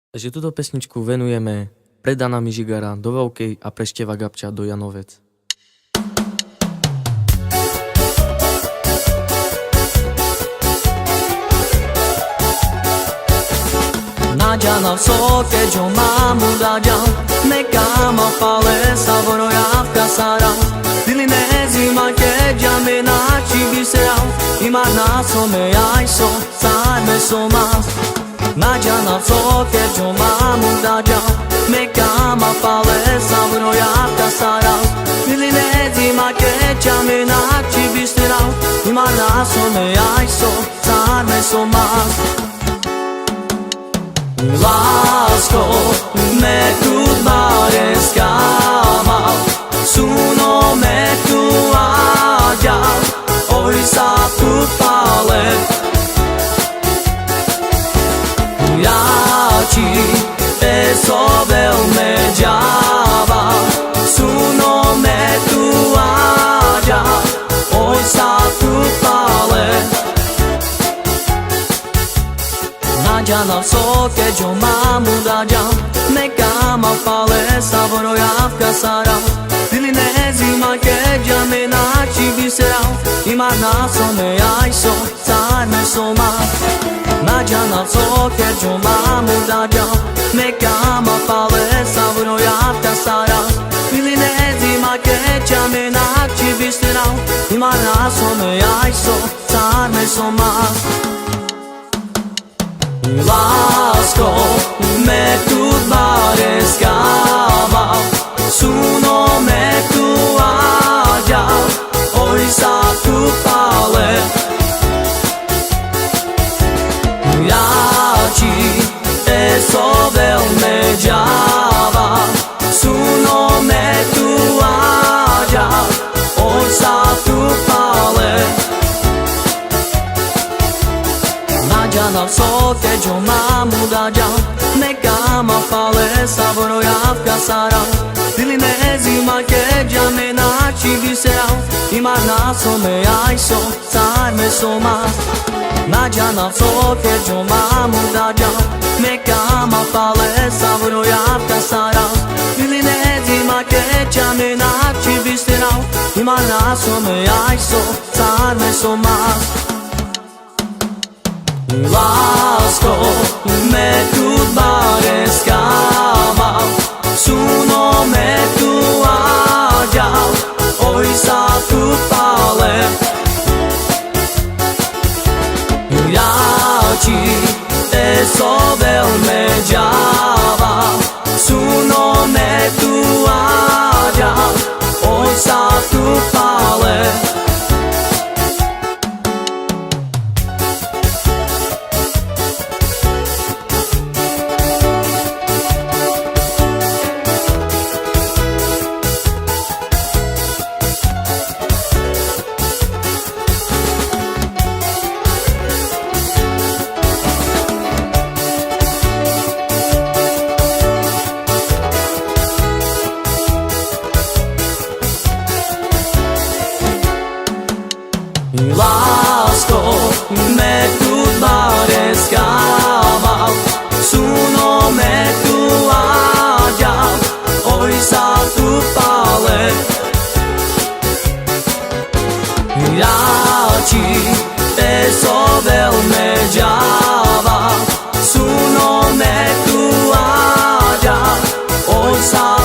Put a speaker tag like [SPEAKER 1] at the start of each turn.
[SPEAKER 1] Takže túto pesničku venujeme pre Dana Mižigara do Veľkej a pre Števa Gabča do Janovec.
[SPEAKER 2] Nađana soke jo mamu dađam, neka ma pale saboro javka sara. Dili ne zima keđa me naći biserao, ima nasome jajso, sad me somas. Nađana soke jo mamu dađam, neka ma pale saboro javka sara. Dili ne zima keđa me naći biserao, ima nasome jajso, sad me somas. Lásko, me tu bare skával, suno me tu áďal, oj sa tu pále. Ja ti esovel me ďával, suno me tu áďal, oj sa tu pále. Nađana soke jo mamu dađam, neka ma pale saboro javka sara. Dili ne zima keđa me naći biserao, ima nasome jajso, sad me somas. Nađana soke jo mamu dađam, neka ma pale saboro javka sara. Dili ne zima keđa me naći biserao, ima nasome jajso, sad me somas. Lásko, me tu bare skával, suno me tu áďal, oj sa tu pále. Ja ti esovel me ďával, suno me tu áďal, oj sa tu pále. Nađana soke jo mamu dađam, neka ma pale saboro javka sara. Dili ne zima keđa me naći biserao, ima nasome jajso, sad me somas. Nađana soke jo mamu dađam, neka ma pale saboro javka sara. Dili ne zima keđa me naći biserao, ima nasome jajso, sad me somas. Lásko, me tu bare skával, suno me tu áďal, oj sa tu pále. Ja ti esovel me ďával, suno me tu áďal, oj sa tu pále. Lásko, me tu bare skával, suno me tu áďal, oj sa tu pále. Ja ti esovel me ďával, suno me tu áďal, oj sa